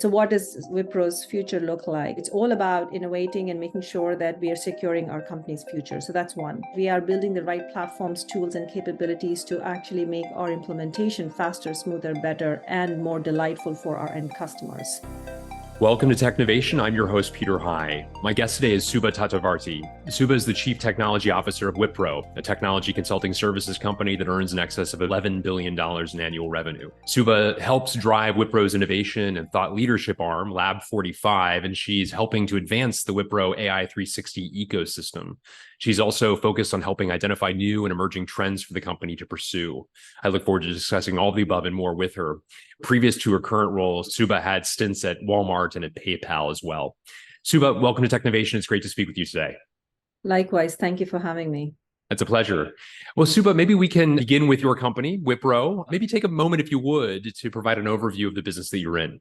So what does Wipro's future look like? It's all about innovating and making sure that we are securing our company's future. So that's one. We are building the right platforms, tools, and capabilities to actually make our implementation faster, smoother, better, and more delightful for our end customers. Welcome to Technovation. I'm your host, Peter High. My guest today is Subha Tatavarti. Subha is the Chief Technology Officer of Wipro, a technology consulting services company that earns in excess of $11 billion in annual revenue. Subha helps drive Wipro's innovation and thought leadership arm, Lab45, and she's helping to advance the Wipro AI 360 ecosystem. She's also focused on helping identify new and emerging trends for the company to pursue. I look forward to discussing all of the above and more with her. Previous to her current role, Subha had stints at Walmart and at PayPal as well. Subha, welcome to Technovation. It's great to speak with you today. Likewise. Thank you for having me. It's a pleasure. Well, Subha, maybe we can begin with your company, Wipro. Maybe take a moment, if you would, to provide an overview of the business that you're in.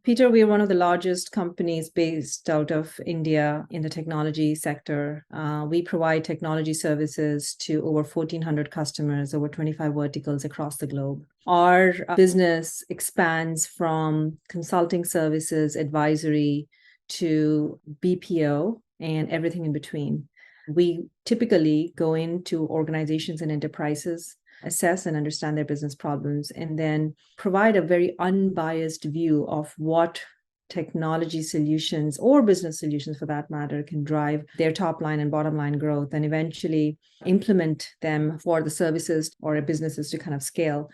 Peter, we are one of the largest companies based out of India in the technology sector. We provide technology services to over 1,400 customers, over 25 verticals across the globe. Our business expands from consulting services, advisory, to BPO, and everything in between. We typically go into organizations and enterprises, assess and understand their business problems, and then provide a very unbiased view of what technology solutions or business solutions, for that matter, can drive their top line and bottom line growth, and eventually implement them for the services or businesses to kind of scale.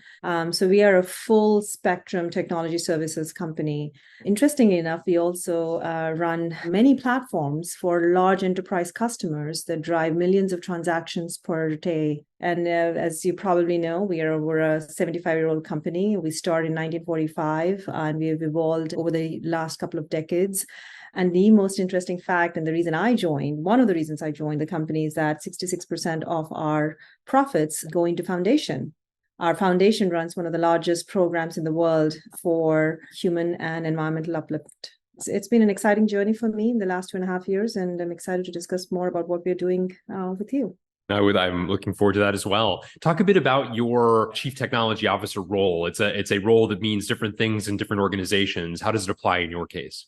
So we are a full spectrum technology services company. Interestingly enough, we also run many platforms for large enterprise customers that drive millions of transactions per day. And as you probably know, we're a 75-year-old company. We started in 1945, and we have evolved over the last couple of decades. And the most interesting fact, and the reason I joined, one of the reasons I joined the company, is that 66% of our profits go into foundation. Our foundation runs one of the largest programs in the world for human and environmental uplift. It's been an exciting journey for me in the last 2.5 years, and I'm excited to discuss more about what we're doing with you. I'm looking forward to that as well. Talk a bit about your Chief Technology Officer role. It's a role that means different things in different organizations. How does it apply in your case?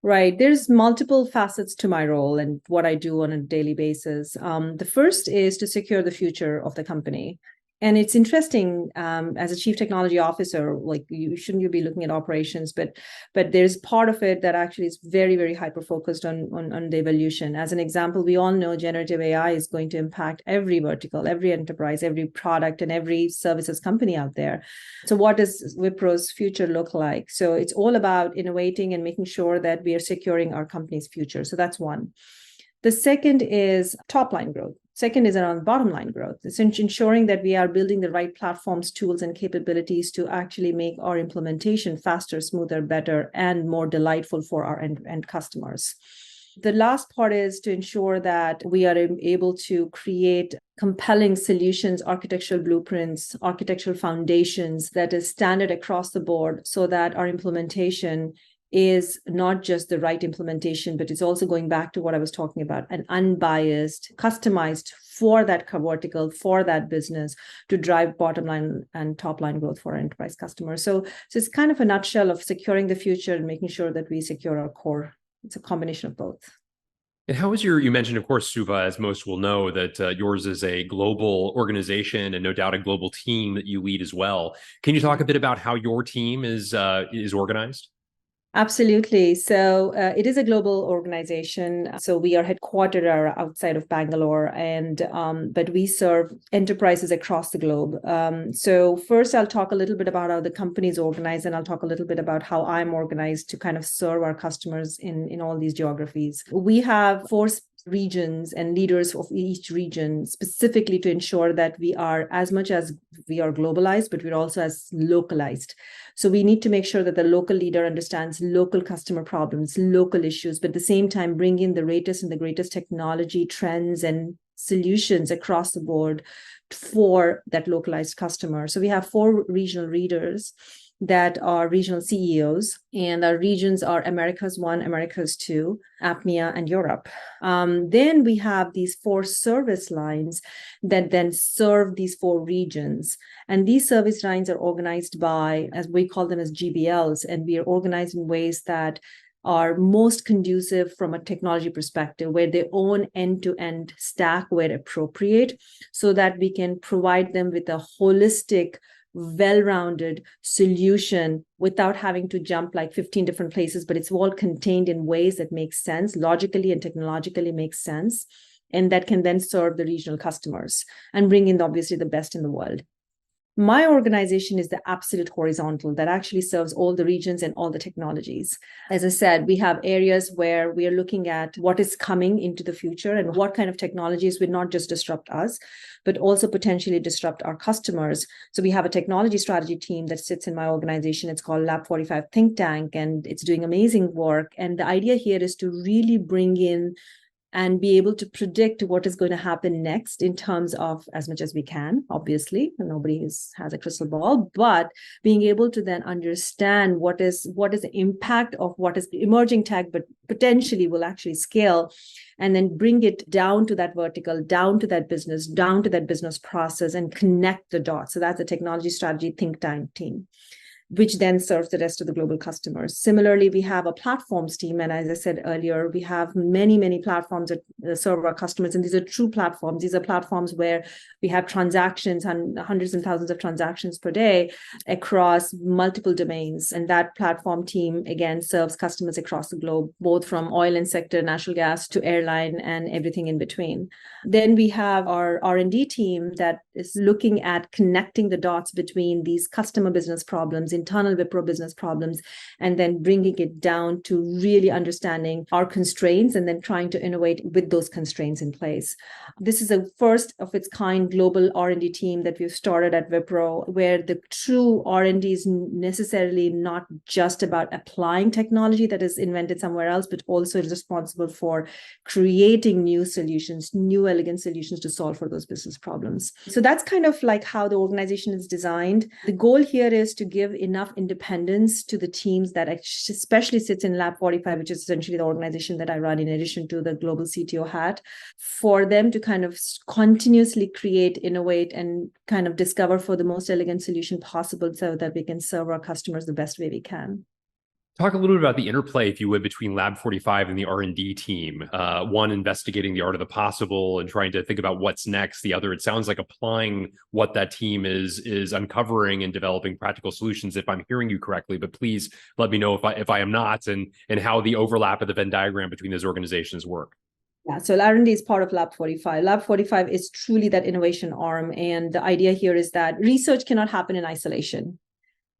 Right. There's multiple facets to my role and what I do on a daily basis. The first is to secure the future of the company. And it's interesting, as a chief technology officer, like you shouldn't be looking at operations, but there's part of it that actually is very, very hyper-focused on the evolution. As an example, we all know generative AI is going to impact every vertical, every enterprise, every product, and every services company out there. So what does Wipro's future look like? So it's all about innovating and making sure that we are securing our company's future. So that's one. The second is top line growth. Second is around bottom line growth. It's ensuring that we are building the right platforms, tools, and capabilities to actually make our implementation faster, smoother, better, and more delightful for our end customers. The last part is to ensure that we are able to create compelling solutions, architectural blueprints, architectural foundations that is standard across the board, so that our implementation is not just the right implementation, but it's also going back to what I was talking about, an unbiased, customized for that vertical, for that business, to drive bottom line and top line growth for our enterprise customers. So it's kind of a nutshell of securing the future and making sure that we secure our core. It's a combination of both. And how is you mentioned, of course, Subha, as most will know, that yours is a global organization and no doubt a global team that you lead as well. Can you talk a bit about how your team is organized? Absolutely. So it is a global organization. So we are headquartered outside of Bangalore, but we serve enterprises across the globe. So first, I'll talk a little bit about how the company is organized, and I'll talk a little bit about how I'm organized to kind of serve our customers in all these geographies. We have 4 regions and leaders of each region, specifically to ensure that we are, as much as we are globalized, but we're also as localized. So we need to make sure that the local leader understands local customer problems, local issues, but at the same time bring in the latest and the greatest technology trends and solutions across the board for that localized customer. So we have 4 regional leaders. that are regional CEOs, and our regions are Americas 1, Americas 2, APMEA, and Europe. Then we have these 4 service lines that then serve these 4 regions. And these service lines are organized by, as we call them, as GBLs, and we are organized in ways that are most conducive from a technology perspective, where they own end-to-end stack where appropriate, so that we can provide them with a holistic, well-rounded solution without having to jump like 15 different places, but it's all contained in ways that make sense, logically and technologically makes sense, and that can then serve the regional customers and bring in obviously the best in the world. My organization is the absolute horizontal that actually serves all the regions and all the technologies. As I said, we have areas where we are looking at what is coming into the future and what kind of technologies will not just disrupt us, but also potentially disrupt our customers. So we have a technology strategy team that sits in my organization. It's called Lab45 Think Tank, and it's doing amazing work. And the idea here is to really bring in and be able to predict what is going to happen next in terms of, as much as we can, obviously, nobody has a crystal ball, but being able to then understand what is the impact of what is emerging tech, but potentially will actually scale, and then bring it down to that vertical, down to that business process, and connect the dots. So that's a technology strategy think tank team, which then serves the rest of the global customers. Similarly, we have a platforms team. And as I said earlier, we have many, many platforms that serve our customers. And these are true platforms. These are platforms where we have transactions, and hundreds and thousands of transactions per day across multiple domains. And that platform team, again, serves customers across the globe, both from oil and sector, natural gas, to airline, and everything in between. Then we have our R&D team that is looking at connecting the dots between these customer business problems, internal Wipro business problems, and then bringing it down to really understanding our constraints and then trying to innovate with those constraints in place. This is a first of its kind global R&D team that we've started at Wipro, where the true R&D is necessarily not just about applying technology that is invented somewhere else, but also is responsible for creating new solutions, new elegant solutions to solve for those business problems. So that's kind of like how the organization is designed. The goal here is to give enough independence to the teams that especially sits in Lab45, which is essentially the organization that I run in addition to the global CTO hat, for them to kind of continuously create, innovate, and kind of discover for the most elegant solution possible so that we can serve our customers the best way we can. Talk a little bit about the interplay, if you would, between Lab45 and the R&D team. One investigating the art of the possible and trying to think about what's next. The other, it sounds like applying what that team is uncovering and developing practical solutions, if I'm hearing you correctly. But please let me know if I am not, and how the overlap of the Venn diagram between those organizations work. Yeah, so R&D is part of Lab45. Lab45 is truly that innovation arm. And the idea here is that research cannot happen in isolation.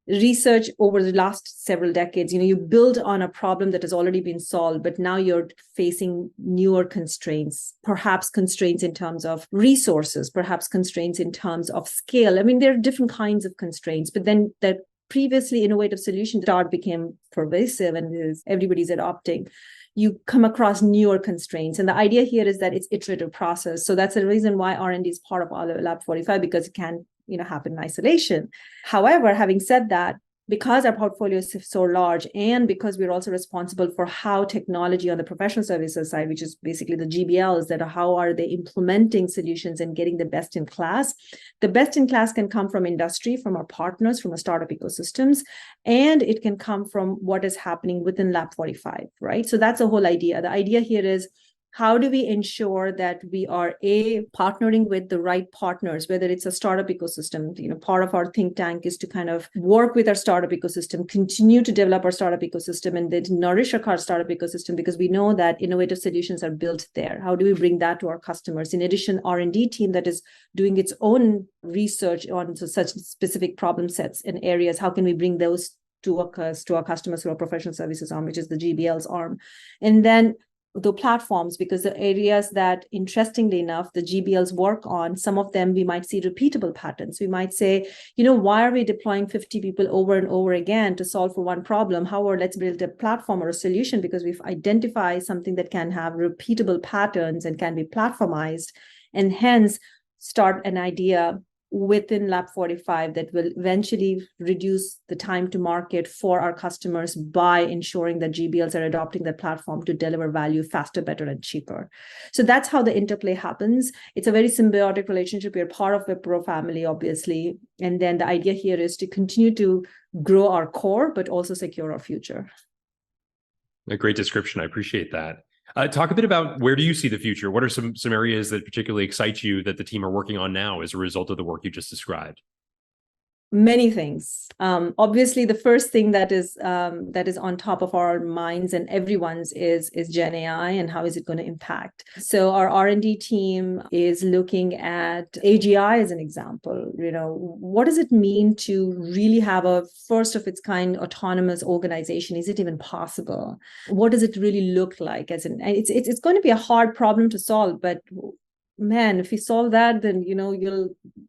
Research over the last several decades, you build on a problem that has already been solved, but now you're facing newer constraints, perhaps constraints in terms of resources, perhaps constraints in terms of scale. I mean, there are different kinds of constraints, but then that previously innovative solution start became pervasive and everybody's adopting. You come across newer constraints. And the idea here is that it's iterative process. So that's the reason why R&D is part of Lab45, because it can happen in isolation. However, having said that, because our portfolio is so large, and because we're also responsible for how technology on the professional services side, which is basically the GBLs, that are how are they implementing solutions and getting the best in class. The best in class can come from industry, from our partners, from our startup ecosystems, and it can come from what is happening within Lab45, right? So that's the whole idea. The idea here is, how do we ensure that we are partnering with the right partners, whether it's a startup ecosystem? Part of our think tank is to kind of work with our startup ecosystem, continue to develop our startup ecosystem, and then nourish our startup ecosystem, because we know that innovative solutions are built there. How do we bring that to our customers? In addition, R&D team that is doing its own research on such specific problem sets and areas, how can we bring those to our customers through our professional services arm, which is the GBL's arm? And then the platforms, because the areas that, interestingly enough, the GBLs work on, some of them we might see repeatable patterns. We might say, why are we deploying 50 people over and over again to solve for one problem? However, let's build a platform or a solution, because we've identified something that can have repeatable patterns and can be platformized, and hence start an idea within Lab45 that will eventually reduce the time to market for our customers by ensuring that GBLs are adopting the platform to deliver value faster, better, and cheaper. So that's how the interplay happens. It's a very symbiotic relationship. We're part of Wipro family, obviously. And then the idea here is to continue to grow our core, but also secure our future. A great description. I appreciate that. Talk a bit about where do you see the future? What are some areas that particularly excite you that the team are working on now as a result of the work you just described? Many things. Obviously, the first thing that is on top of our minds and everyone's is GenAI and how is it going to impact. So our R&D team is looking at AGI as an example. What does it mean to really have a first of its kind autonomous organization? Is it even possible? What does it really look like? It's going to be a hard problem to solve, but man, if we solve that, then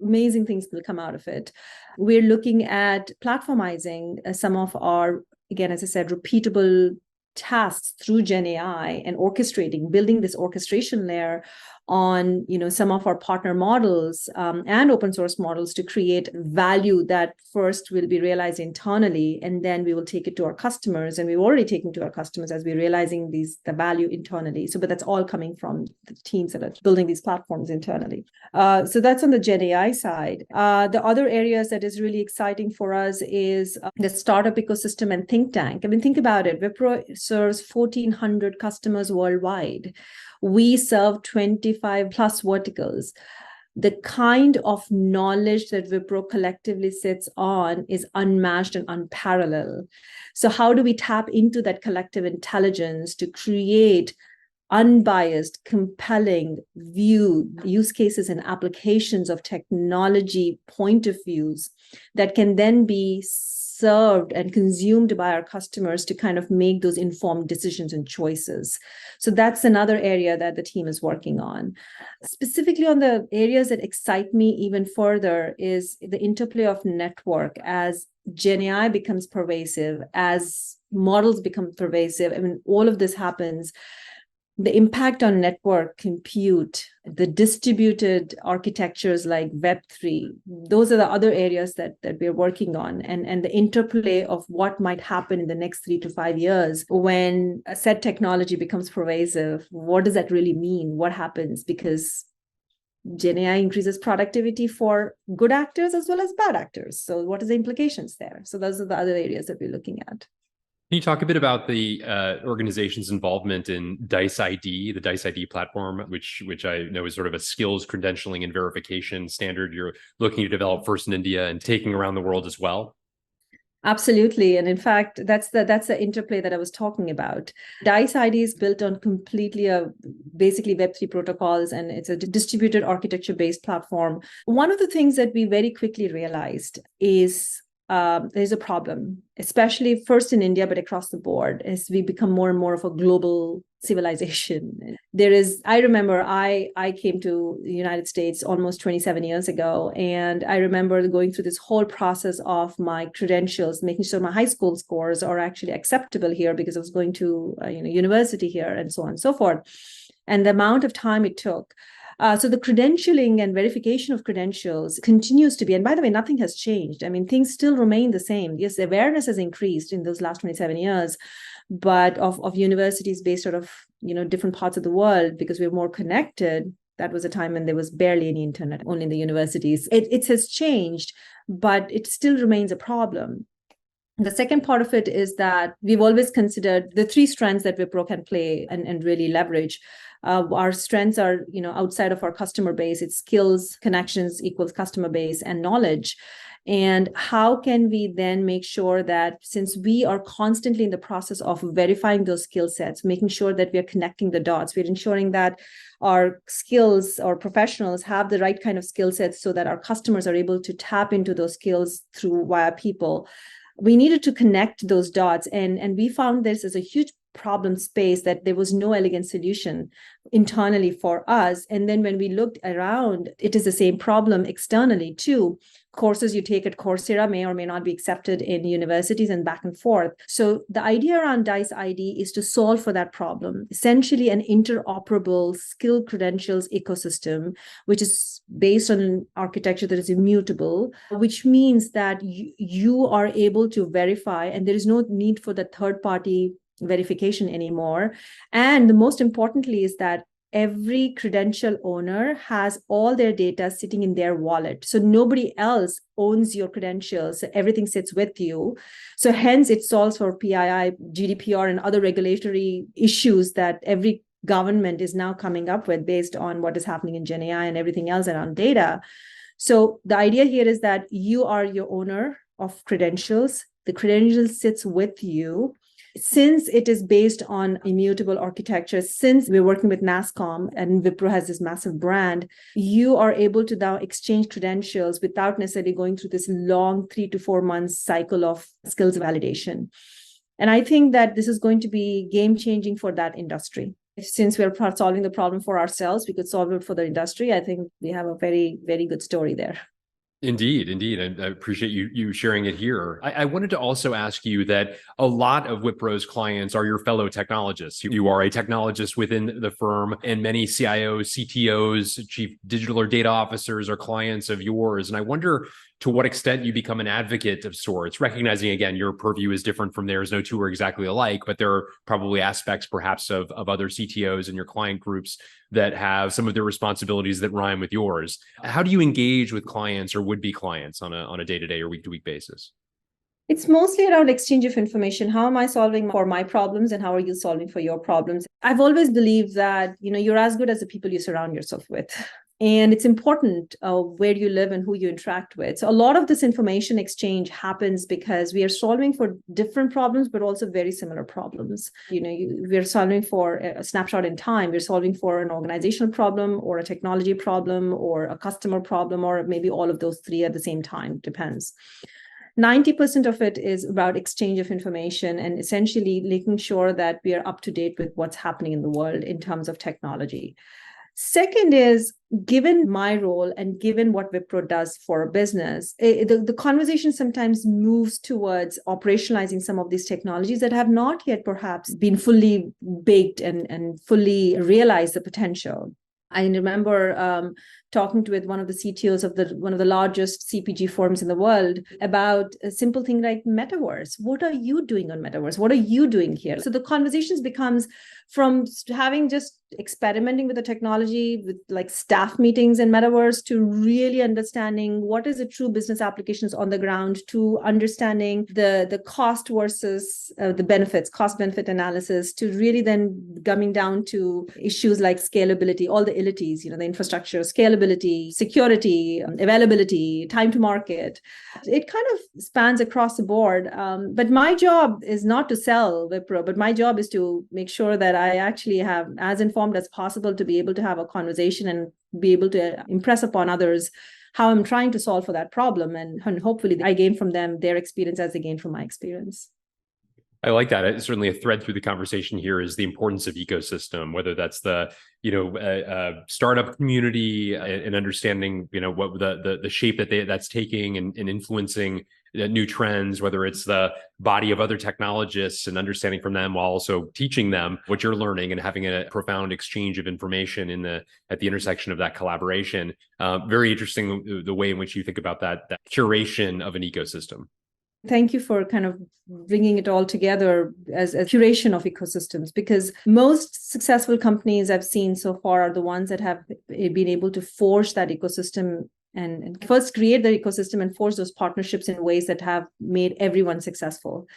amazing things will come out of it. We're looking at platformizing some of our, again, as I said, repeatable tasks through GenAI and building this orchestration layer on some of our partner models and open source models to create value that first will be realized internally, and then we will take it to our customers. And we've already taken to our customers as we're realizing the value internally. But that's all coming from the teams that are building these platforms internally. So that's on the GenAI side. The other areas that is really exciting for us is the startup ecosystem and think tank. I mean, think about it. Wipro serves 1,400 customers worldwide. We serve 25 plus verticals. The kind of knowledge that Wipro collectively sits on is unmatched and unparalleled. So how do we tap into that collective intelligence to create unbiased, compelling view, use cases and applications of technology point of views that can then be served and consumed by our customers to kind of make those informed decisions and choices. So that's another area that the team is working on. Specifically on the areas that excite me even further is the interplay of network as GenAI becomes pervasive, as models become pervasive. I mean, all of this happens. The impact on network compute, the distributed architectures like Web3, those are the other areas that we're working on. And the interplay of what might happen in the next 3 to 5 years when a said technology becomes pervasive. What does that really mean? What happens? Because GenAI increases productivity for good actors as well as bad actors. So what are the implications there? So those are the other areas that we're looking at. Can you talk a bit about the organization's involvement in DICE ID, the DICE ID platform, which I know is sort of a skills credentialing and verification standard you're looking to develop first in India and taking around the world as well? Absolutely. And in fact, that's the interplay that I was talking about. DICE ID is built on completely basically Web3 protocols, and it's a distributed architecture-based platform. One of the things that we very quickly realized is there's a problem, especially first in India, but across the board, as we become more and more of a global civilization. I remember I came to the United States almost 27 years ago, and I remember going through this whole process of my credentials, making sure my high school scores are actually acceptable here because I was going to university here and so on and so forth. And the amount of time it took. So the credentialing and verification of credentials continues to be, and by the way, nothing has changed. I mean, things still remain the same. Yes, the awareness has increased in those last 27 years, but of universities based out of, different parts of the world, because we're more connected. That was a time when there was barely any internet, only in the universities. It has changed, but it still remains a problem. The second part of it is that we've always considered the 3 strengths that Wipro can play and really leverage. Our strengths are, outside of our customer base. It's skills, connections equals customer base, and knowledge. And how can we then make sure that, since we are constantly in the process of verifying those skill sets, making sure that we are connecting the dots, we're ensuring that our skills or professionals have the right kind of skill sets so that our customers are able to tap into those skills via people. We needed to connect those dots, and we found this as a huge problem space that there was no elegant solution internally for us. And then when we looked around, it is the same problem externally too. Courses you take at Coursera may or may not be accepted in universities and back and forth. So the idea around DICE ID is to solve for that problem, essentially an interoperable skill credentials ecosystem, which is based on an architecture that is immutable, which means that you are able to verify, and there is no need for the third-party verification anymore. And the most importantly is that every credential owner has all their data sitting in their wallet. So nobody else owns your credentials. So everything sits with you. So hence it solves for PII, GDPR, and other regulatory issues that every government is now coming up with based on what is happening in GenAI and everything else around data. So the idea here is that you are your owner of credentials. The credential sits with you. Since it is based on immutable architecture, since we're working with NASSCOM and Wipro has this massive brand, you are able to now exchange credentials without necessarily going through this long 3 to 4 months cycle of skills validation. And I think that this is going to be game-changing for that industry. Since we're solving the problem for ourselves, we could solve it for the industry. I think we have a very, very good story there. Indeed, indeed. And I appreciate you sharing it here. I wanted to also ask you that a lot of Wipro's clients are your fellow technologists. You are a technologist within the firm, and many CIOs, CTOs, chief digital or data officers are clients of yours. And I wonder to what extent you become an advocate of sorts, recognizing, again, your purview is different from theirs. No two are exactly alike, but there are probably aspects perhaps of other CTOs in your client groups that have some of their responsibilities that rhyme with yours. How do you engage with clients or would-be clients on a day-to-day or week-to-week basis? It's mostly around exchange of information. How am I solving for my problems and how are you solving for your problems? I've always believed that, you're as good as the people you surround yourself with. And it's important where you live and who you interact with. So a lot of this information exchange happens because we are solving for different problems, but also very similar problems. We're solving for a snapshot in time. We're solving for an organizational problem or a technology problem or a customer problem, or maybe all of those three at the same time, depends. 90% of it is about exchange of information and essentially making sure that we are up to date with what's happening in the world in terms of technology. Second is, given my role and given what Wipro does for a business, the conversation sometimes moves towards operationalizing some of these technologies that have not yet perhaps been fully baked and fully realized the potential. I remember talking with one of the CTOs of one of the largest CPG firms in the world about a simple thing like metaverse. What are you doing on metaverse? What are you doing here? So the conversations becomes from having just experimenting with the technology with like staff meetings in metaverse to really understanding what is the true business applications on the ground, to understanding the cost versus the benefits, cost benefit analysis, to really then coming down to issues like scalability, all the illities, the infrastructure, scalability, security, availability, time to market. It kind of spans across the board. But my job is not to sell Wipro, but my job is to make sure that I actually have as informed as possible to be able to have a conversation and be able to impress upon others how I'm trying to solve for that problem. And hopefully I gain from them their experience as they gain from my experience. I like that. It's certainly a thread through the conversation here is the importance of ecosystem, whether that's the startup community and understanding what the shape that's taking and influencing new trends, whether it's the body of other technologists and understanding from them while also teaching them what you're learning and having a profound exchange of information at the intersection of that collaboration. Very interesting the way in which you think about that curation of an ecosystem. Thank you for kind of bringing it all together as a curation of ecosystems, because most successful companies I've seen so far are the ones that have been able to forge that ecosystem and first create the ecosystem and forge those partnerships in ways that have made everyone successful.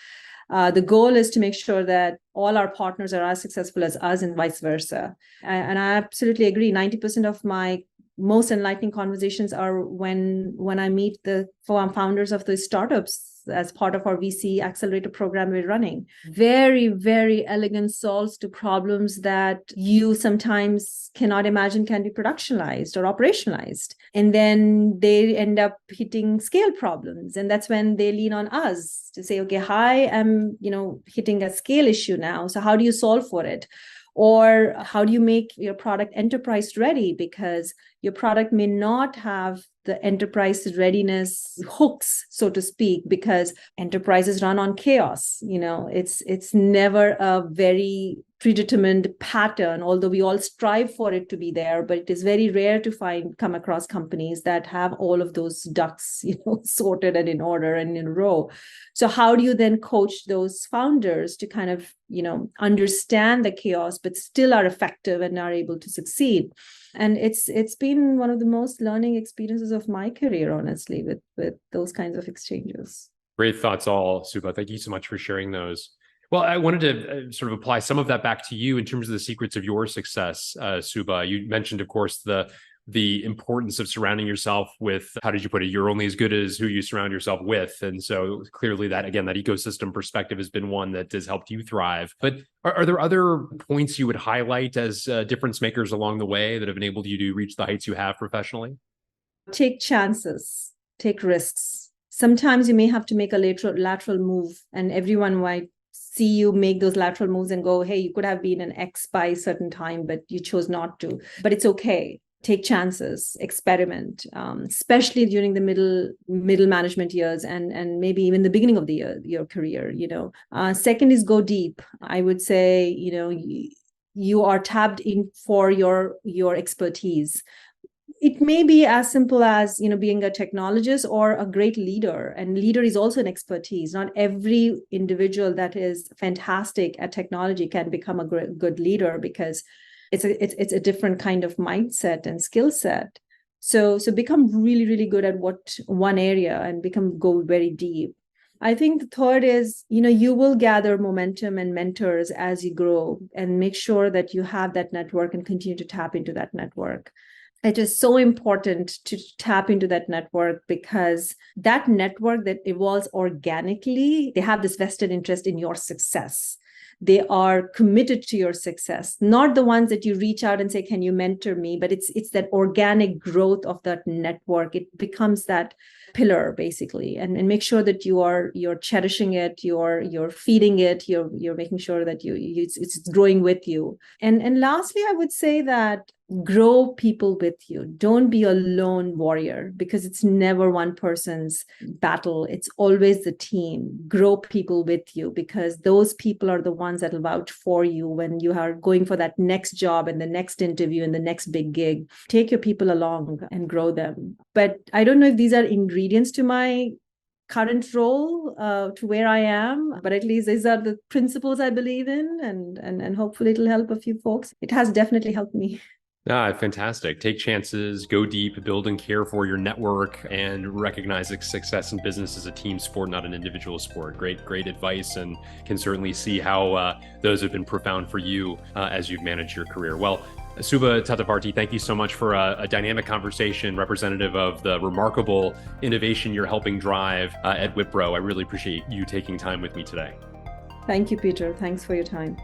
The goal is to make sure that all our partners are as successful as us and vice versa. And I absolutely agree. 90% of my most enlightening conversations are when I meet the founders of the startups as part of our VC accelerator program we're running. Very, very elegant solves to problems that you sometimes cannot imagine can be productionalized or operationalized. And then they end up hitting scale problems. And that's when they lean on us to say, okay, hi, I'm, hitting a scale issue now. So how do you solve for it? Or how do you make your product enterprise ready? Because your product may not have the enterprise readiness hooks, so to speak, because enterprises run on chaos. It's never a very predetermined pattern, although we all strive for it to be there, but it is very rare to come across companies that have all of those ducks, sorted and in order and in a row. So how do you then coach those founders to kind of, understand the chaos, but still are effective and are able to succeed? And it's been one of the most learning experiences of my career, honestly, with those kinds of exchanges. Great thoughts all, Subha. Thank you so much for sharing those. Well, I wanted to sort of apply some of that back to you in terms of the secrets of your success, Subha. You mentioned, of course, the importance of surrounding yourself with, how did you put it? You're only as good as who you surround yourself with. And so clearly that ecosystem perspective has been one that has helped you thrive. But are there other points you would highlight as difference makers along the way that have enabled you to reach the heights you have professionally? Take chances, take risks. Sometimes you may have to make a lateral move, and everyone might see you make those lateral moves and go, hey, you could have been an X by a certain time, but you chose not to. But it's okay. Take chances, experiment, especially during the middle management years and maybe even the beginning of your career. Second is go deep. I would say, you are tapped in for your expertise. It may be as simple as, being a technologist or a great leader. And leader is also an expertise. Not every individual that is fantastic at technology can become a good leader, because it's a different kind of mindset and skill set. So become really, really good at one area and go very deep. I think the third is, you will gather momentum and mentors as you grow, and make sure that you have that network and continue to tap into that network. It is so important to tap into that network, because that network that evolves organically, they have this vested interest in your success. They are committed to your success, not the ones that you reach out and say, can you mentor me? But it's that organic growth of that network. It becomes that pillar, basically, and make sure that you're cherishing it, you're feeding it, you're making sure that it's growing with you. And lastly, I would say that grow people with you. Don't be a lone warrior, because it's never one person's battle. It's always the team. Grow people with you, because those people are the ones that will vouch for you when you are going for that next job and the next interview and the next big gig. Take your people along and grow them. But I don't know if these are ingredients to my current role, to where I am, but at least these are the principles I believe in, and hopefully it'll help a few folks. It has definitely helped me. Fantastic. Take chances, go deep, build and care for your network, and recognize that success in business is a team sport, not an individual sport. Great advice, and can certainly see how those have been profound for you as you've managed your career. Well, Subha Tatavarti, thank you so much for a dynamic conversation representative of the remarkable innovation you're helping drive at Wipro. I really appreciate you taking time with me today. Thank you, Peter. Thanks for your time.